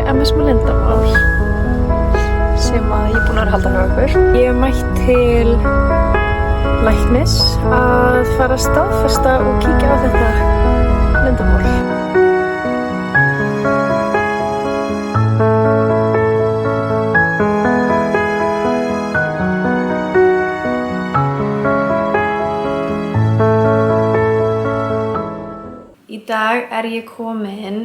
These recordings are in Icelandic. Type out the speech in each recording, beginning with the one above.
MS með leyndarmál sem að ég er búin að halda hjá okkur. Ég hef mætt til læknis að fara að staðfesta og kíkja á þetta leyndarmál. Í dag er ég komin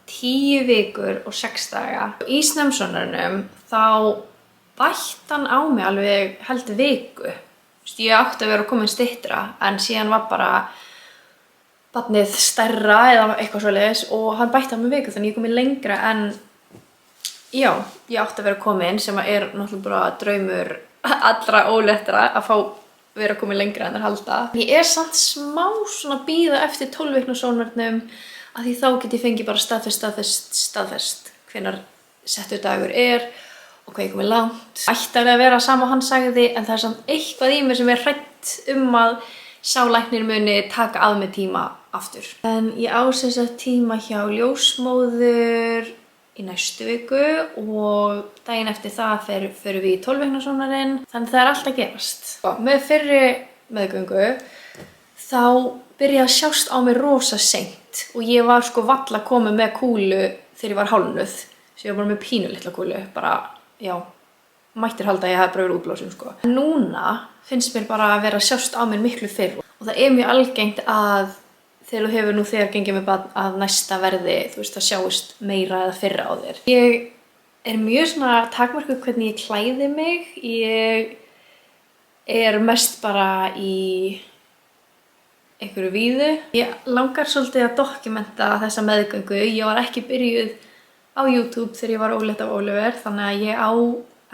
10 vikur og 6 daga. Í snemmsonarnum þá bætt hann á mig alveg held viku. Ég átti að vera komin styttra en síðan var bara barnið stærra eða eitthvað svoleiðis og hann bætti á mig viku þannig ég komin lengra en já, ég átti að vera komin sem er náttúrulega bara draumur allra óléttra að fá vera komin lengra en það halda. Ég er samt smá svona bíða eftir 12 vikna sónarnum að því þá get ég fengið bara staðfest hvenær settur dagur er og hvað ég komið langt. Ætti alveg að vera sama hann sagði en það er samt eitthvað í mér sem er hrætt að sá læknir muni taka að mig tíma aftur. En ég á sem sagt tíma hjá ljósmóður í næstu viku og daginn eftir það förum við í 12 vikna sónarinn. Þannig það er allt að gerast. Með fyrri meðgöngu þá byrjaði að sjást á mig rosa seint og ég var sko valla komið með kúlu þegar ég var hálfnuð. Svo ég var bara með pínu litla kúlu, bara, já, mættir halda að ég hef bara verið útblásum sko. Núna finnst mér bara að vera að sjást á mér miklu fyrr og það er mjög algengt að þegar þú hefur nú þegar gengið með barn að næsta verði, þú veist, að sjáist meira eða fyrra á þér. Ég er mjög svona takmarkuð hvernig ég klæði mig. Ég er mest bara í einhverju víðu. Ég langar svolítið að dokumenta þessa meðgöngu. Ég var ekki byrjuð á YouTube þegar ég var ólétt af Oliver, þannig að ég á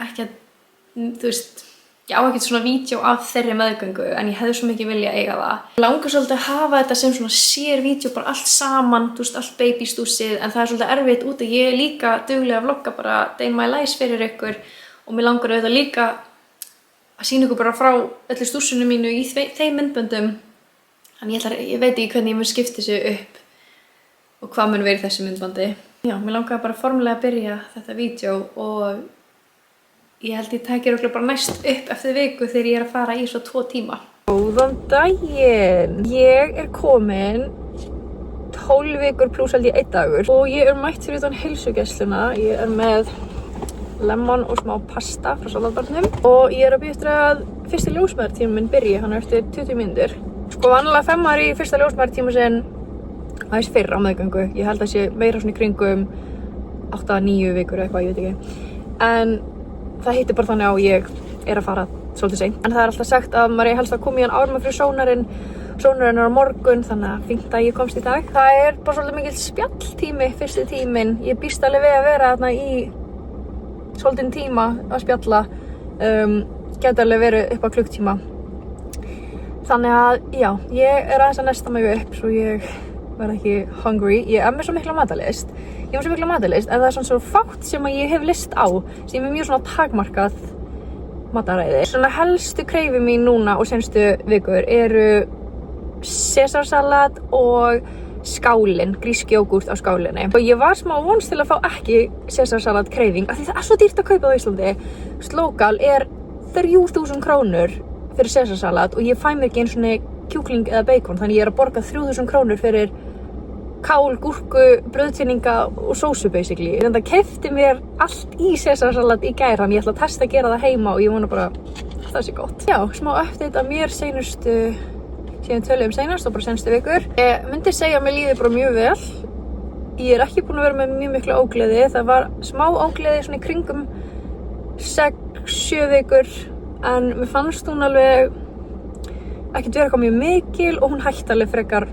ekkert, þú veist, ég á ekkert svona vídeo af þeirri meðgöngu en ég hefði svo mikið vilja eiga það. Ég langar svolítið að hafa þetta sem svona sér vídeo bara allt saman, þú veist, allt babystúsið, en það er svolítið erfitt út að ég er líka duglega að vlogga bara day in my life fyrir ykkur og mér langar auðvitað líka að sýna ykkur bara frá öllu stússunum mínu í þeim myndböndum. Þannig ég veit ekki hvernig ég mun skipta þessu upp og hvað mun verið þessu myndbandi. Já, mér langar bara formulega að byrja þetta vídeo og ég held ég tækir okkur bara næst upp eftir viku þegar ég er að fara í svo 2 tíma. Góðan daginn! Ég er komin 12 vikur pluss held ég 1 dagur og ég er mætt fyrir utan heilsugæsluna. Ég er með lemon og smá pasta frá salatbarnum og ég er að bíða eftir að fyrsti ljósmæðartíminn minn byrji, hann er eftir 20 mínútur. Sko vanlega 5 í fyrsta ljósmæðartíma sinn aðeins fyrr á meðgöngu. Ég held að sé meira svona í kringum 8-9 vikur eitthvað, ég veit ekki. En það hittir bara þannig á ég er að fara svolítið seint. En það er alltaf sagt að maður er helst að koma í hann árum fyrir sónarinn. Sónarinn er á morgun, þannig að fínt að ég komst í dag. Það er bara svolítið mikill spjalltími, fyrsti tíminn. Ég býst alveg við að vera þarna í svolítið tíma að spjalla. Gæti alveg verið upp á klukktíma. Þannig að, já, ég er aðeins að nesta mig upp svo ég verð ekki hungry. Ég er með svo mikla matarlist. En það er svona svo fátt sem að ég hef list á, sem er mjög svona takmarkað mataræði. Svona helstu kreifi mín núna og senstu vikur eru Caesarsalat og skálin, grísk jógúrt á skálinni. Og ég var smá vonst til að fá ekki Caesarsalat kreifing, af því það er svo dýrt að kaupa á Íslandi. Slókal er 3.000 krónur fyrir Caesarsalat og ég fæ mér ekki einu svona kjúkling eða bacon, þannig ég er að borga 3.000 krónur fyrir kál, gúrku, brauðtinninga og sósu basically. Þannig að keypti mér allt í Caesarsalat í gær, þannig ég ætla að testa að gera það heima og ég vona bara að það sé gott. Já, smá update af mér síðan töluðum seinast og bara senstu vikur. Ég myndi segja að mér líði bara mjög vel. Ég er ekki búin að vera með mjög mikla ógleði. Það var smá ógleði svona í kringum 6-7 vikur en mér fannst hún alveg ekki vera eitthvað mjög mikil og hún hætti alveg frekar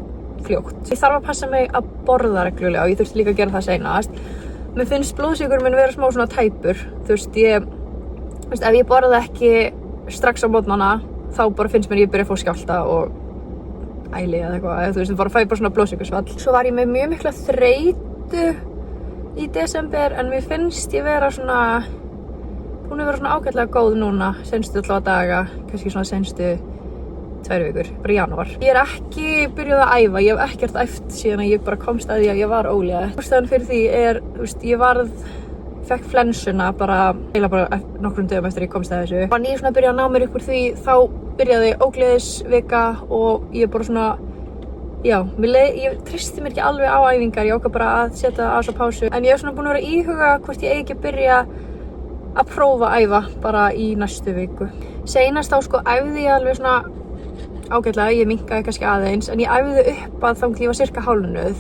fljótt. Ég þarf að passa mig að borða reglulega og ég þurfti líka að gera það seinast. Mér finnst blóðsykur minn vera smá svona tæpur. Þú veist, ef ég borða ekki strax á morgnana þá bara finnst mér ég byrja að fá skjálfta og æli eða eitthvað. Þú veist, bara fæ bara svona blóðsykursfall. Svo var ég með mjög mikla þreytu í desember en mér finnst ég vera svona hún er verið svona ágætlega góð núna, senstu allavega daga, kannski svona senstu 2 vikur, bara í janúar. Ég ekki byrjuð að æfa, ég hef ekkert æft síðan að ég bara komst að því að ég var ólétt. Ástæðan fyrir því þú veist, ég fekk flensuna bara nokkrum dögum eftir ég komst að þessu. Var nýr svona að byrja að ná mér upp úr því, þá byrjaði ógleðisvika og ég bara svona, já, ég treysti mér ekki alveg á æfingar, ég ákvað bara að setja á svo pásu. En ég hef svona búin að vera að íhuga hvort ég eigi ekki að byrja að prófa að æfa bara í næstu viku. Seinast þá sko æfði ég alveg svona ágætlega, ég minnkaði kannski aðeins, en ég æfði upp að þangað ég var sirka hálfnuð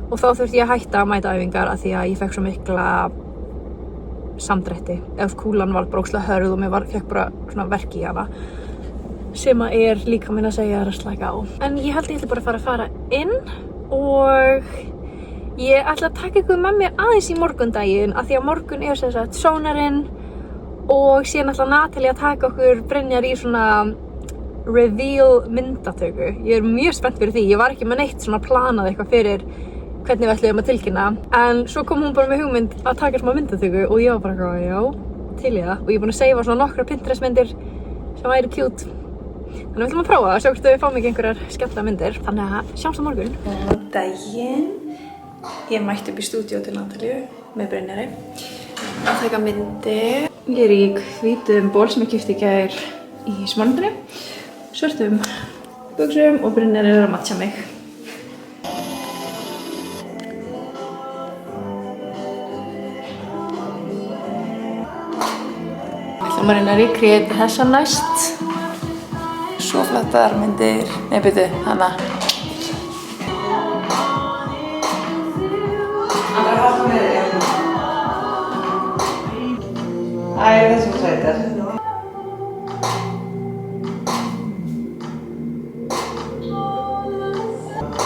og þá þurfti ég að hætta að mæta æfingar af því að ég fekk svo mikla samdrætti. Ef kúlan var bara ógeðslega hörð og mér fekk bara svona verk í hana. Sem að líka minn að segja að slaka á. En ég held ég ætla bara að fara inn og ég ætla að taka ykkur með mér aðeins í morgundaginn af því að morgun sem sagt sónarinn og síðan ætla Natalie að taka okkur Brynjar í svona reveal myndatöku. Ég mjög spennt fyrir því. Ég var ekki með neitt svona planað eitthvað fyrir hvernig við ætlum að tilkynna. En svo kom hún bara með hugmynd að taka smá myndatöku og ég var bara já, til í það. Og ég er búin að seifa svona nokkra Pinterest myndir sem væri cute. Þannig við ætlum að prófa að sjá hvort við fáum ekki einhverjar skemmtilegar myndir. Þannig að sjáumst á morgun. Góðan daginn. Ég mætti upp í stúdíó til Natalíu með Brynjari að taka myndir. Ég í hvítum ból sem ég keypti í gær í Smáralindinni, svörtum buxum og Brynjari að matcha mig. Ég ætlum að reyna að recreate þessa næst. Svo flottar myndir. Nei, byrju, hana. Hann bara halda með þér, já. Þessum sveitar.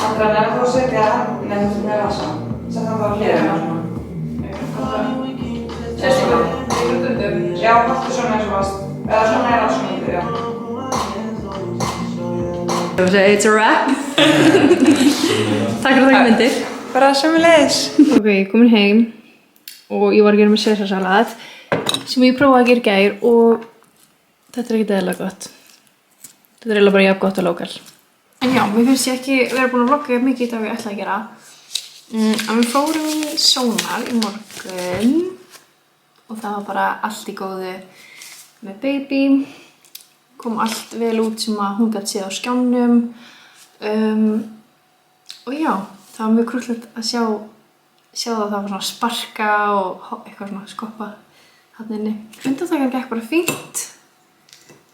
Andra, nefnum þú að setja hann nefnum með vasa. Sett hann þá að hliðina svona. Sérst ykkur bundum. Já, haltu svona eins og vast. Eða svona svona ykkur, já. It's a wrap. Takk fyrir að taka myndir. Bara sömuleiðis. Ok, ég er komin heim og ég var að gera með sesarsalat sem ég prófaði að gera í gær og þetta er ekkert eðlilega gott. Þetta er eiginlega bara jafn gott og lokal. En já, mér finnst ég ekki vera búin að vlogga mikið í dag og ég ætla að gera. En við fórum í Sónar í morgun og það var bara allt í góðu með baby. Kom allt vel út sem að hún gæti séð á skjánum og já, það var mjög krúllegt að sjá það var svona sparka og eitthvað svona skoppa þarna inni. Undantakan gekk bara fínt.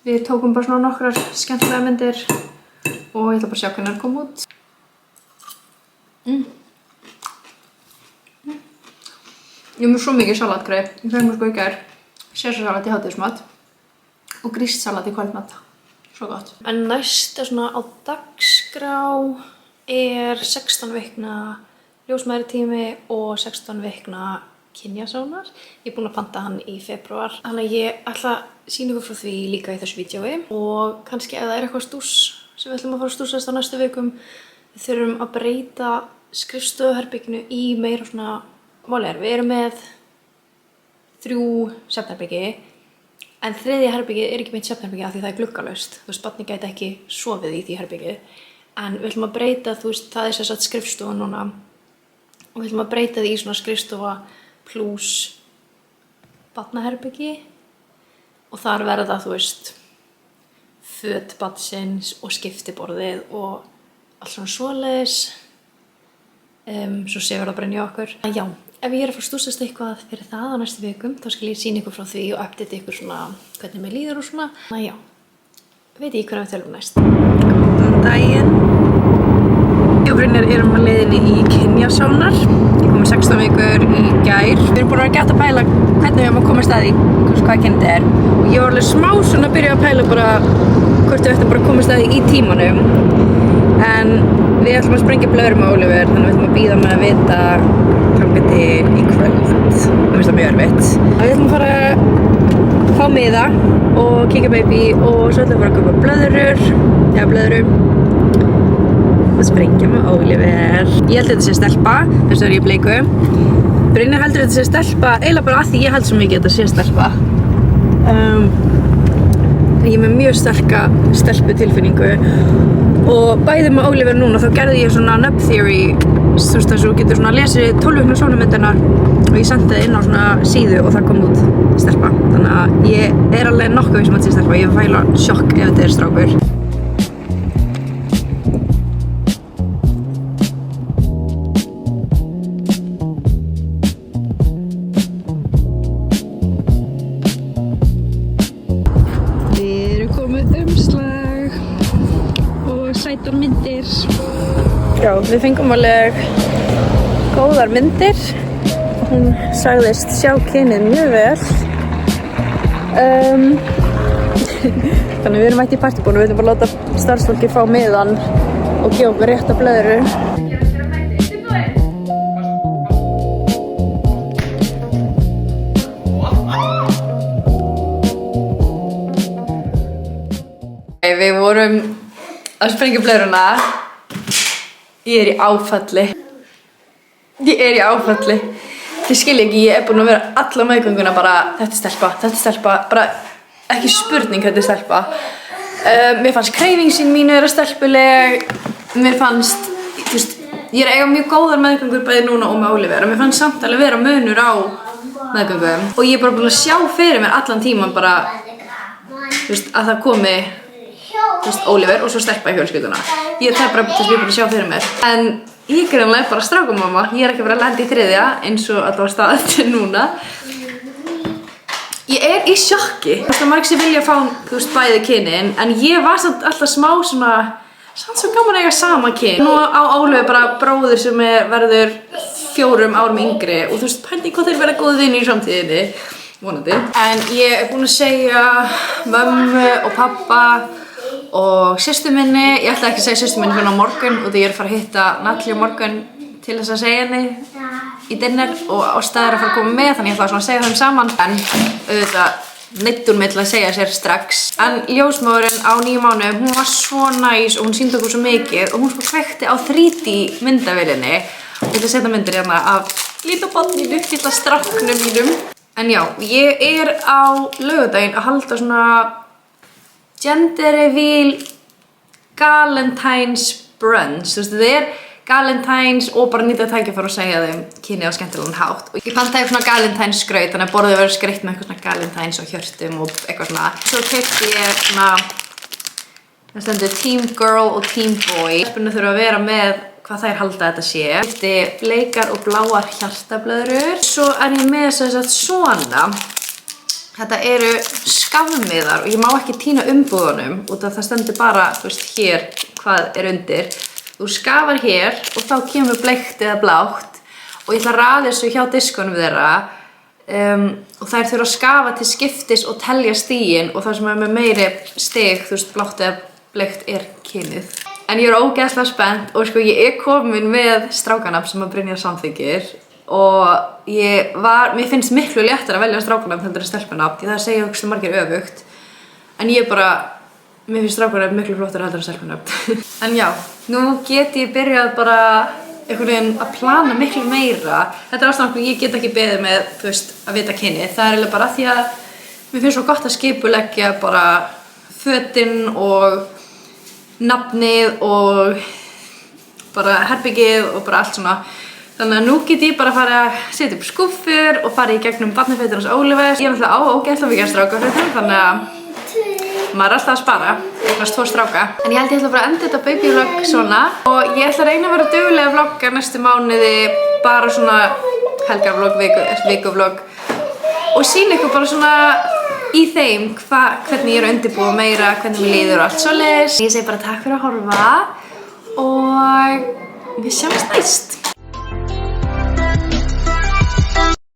Við tókum bara svona nokkrar skemmtilega myndir og ég ætla bara að sjá hvernig það kom út. Ég er með svo mikið salatgreið. Ég fekk mér sko í gær sesarsalat í hádegismat og gríssalat í kvöldmat. Svo gott. En næsta svona á dagskrá 16 vikna ljósmæðratími og 16 vikna kynjasónar. Ég er búin að panta hann í febrúar. Þannig að ég ætla að sýna ykkur frá því líka í þessu vídeói. Og kannski ef það er eitthvað stús sem við ætlum að fara að stúsast á næstu vikum, við þurfum að breyta skrifstofuherberginu í meira svona málegar. Við erum með 3 svefnherbyggi. En þriðja herbergið er ekki meint svefnherbergi af því það er gluggalaust. Þú veist, barnið gæti ekki sofið í því herbergið. En við ætlum að breyta, þú veist, það er sem sagt skrifstofa núna. Og við ætlum að breyta því í svona skrifstofa pluss barnaherbergi. Og þar verða, þú veist, föt barnsins og skiptiborðið og allt svona svoleiðis. Svo séu það Brynja okkur. En já. Ef ég er að fara að stúsast eitthvað fyrir það á næstu vikum, þá skal ég sýna ykkur frá því og update ykkur svona hvernig mér líður og svona. Þannig já, veit ég hvernig við tölum næst. Góðan daginn. Ég og Brynjar erum á leiðinni í kynjasónar. Ég kom í 16 vikur í gær. Við erum búin að vera gætt að pæla hvernig við erum að koma að staði, hvað kynnt er. Og ég var alveg smá svona að byrja að pæla bara hvort við ættum bara að koma að staði í tímanum. En við ætlum að sprengja blöðrum á Oliver, þannig við ætlum að bíða með að vita til í kvöld. Það finnst það mjög erfitt. Við ætlum að fara að fá miða og kíkja baby og svo ætlum við að fara að kaupa blöðrum og sprengja með Oliver. Ég held þetta sé stelpa, þess að ég bleiku. Brynjar heldur þetta sé stelpa eiginlega bara af því ég held svo mikið þetta sé stelpa. Ég er með mjög sterka stelputilfinningu og bæði með Oliver núna þá gerði ég svona nub theory, þú veist þess að þú getur svona lesið 12 vikna sónumyndirnar og ég sendi það inn á svona síðu og það kom út stelpa. Þannig að ég er alveg nokkuð viss um að þetta sé stelpa. Ég fæla sjokk ef þetta er strákur. Myndir. Já, við fengum alveg góðar myndir. Hún sagðist sjá kynið mjög vel. Þannig við erum mætt í partybúinu, við ætlum bara að láta starfsfólki fá miðan og gefa okkur rétta blöðru. Við vorum að sprengja blöðruna. Ég er í áfalli. Þið skilja ekki, ég er búin að vera alla meðgönguna bara þetta er stelpa, bara ekki spurning þetta er stelpa. Mér fannst kreifingin mínu vera stelpuleg, mér fannst, þú veist, ég er að eiga mjög góðar meðgöngur bæði núna og með Oliver og mér fannst samt alveg vera munur á meðgöngum og ég er bara búin að sjá fyrir mér allan tíman bara, þú veist, að það komi Oliver og svo stelpa í fjölskylduna. Það er bara þess að ég er búin að sjá fyrir mér. En ég er greinlega bara strákamamma. Ég er ekki að vera að lenda í þriðja eins og allavega staðan til núna. Ég er í sjokki. Það er margir sem vilja fá, þú veist, bæði kynin, en ég var samt alltaf smá svona, samt svo gaman að eiga sama kyn. Nú á Oliver bara bróður sem verður 4 árum yngri og þú veist, pældi hvað þeir verða góði vinir í framtíðinni, vonandi. En ég er búin að segja mömmu og pappa og systur minni, ég ætla ekki að segja systur minni hérna á morgun og því ég er að fara að hitta Natalie á morgun til þess að segja henni í dinner og Ásta er að fara að koma með þannig ég ætla svona að segja þeim saman en auðvitað neyddi mig til að segja sér strax. En ljósmóðurinn á 9 mánuðum, hún var svo næs og hún sýndi okkur svo mikið og hún sko kveikti á 3D myndavélinni og ég ætla að setja myndir hérna af lítið barninu, lilla stráknum mínum. En já, ég er á laugardaginn að halda svona gender reveal Galentine's brunch, þú veist þetta er Galentine's og bara nýta tækifæri að segja þeim kynið á skemmtilegan hátt og ég pantaði eitthvað svona Galentine's skraut þannig að borðið verður skreytt með eitthvað svona Galentine's og hjörtum og eitthvað svona. Svo keypti ég svona, það stendur Team Girl og Team Boy. Spurningu þurfa að vera með hvað þær halda þetta sé. Ég keypti bleikar og bláar hjartablöðrur. Svo er ég með þess að svona. Þetta eru skafmiðar og ég má ekki tína umbúðunum út af það stendur bara, þú veist, hér hvað er undir. Þú skafar hér og þá kemur bleikt eða blátt og ég ætla að raða þessu hjá diskunum þeirra og þær þurfa að skafa til skiptis og telja stigin og það sem er með meiri stig, þú veist, blátt eða bleikt er kynið. En ég er ógeðslega spennt og sko ég er komin með strákanafn sem að Brynjar samþykkir og mér finnst miklu léttar að velja strákanafn heldur en stelpunafn því það segja okkur margir öfugt en mér finnst strákanafn miklu flottar heldur en stelpunafn. En já, nú get ég byrjað bara einhvern veginn að plana miklu meira. Þetta er ástæðan hvernig ég get ekki beðið með, þú veist, að vita kynið. Það er eiginlega bara því að mér finnst svo gott að skipuleggja bara fötin og nafnið og bara herbergið og bara allt svona. Þannig að nú get ég bara að fara að setja upp skúffur og fara í gegnum barnafötin hans Oliver. Ég er náttúrulega á ógeðslega mikið strákafötum, þannig að maður er alltaf að spara, eignast 2 stráka. En ég held ég ætla bara að enda þetta babyvlog svona og ég ætla að reyna að vera dugleg að vlogga næstu mánuði, bara svona helgarvlog, vikuvlog og sýna ykkur bara svona í þeim hvernig ég er að undirbúa meira, hvernig mér líður og allt svoleiðis. Ég segi bara takk fyrir að horfa og við sjáumst næst.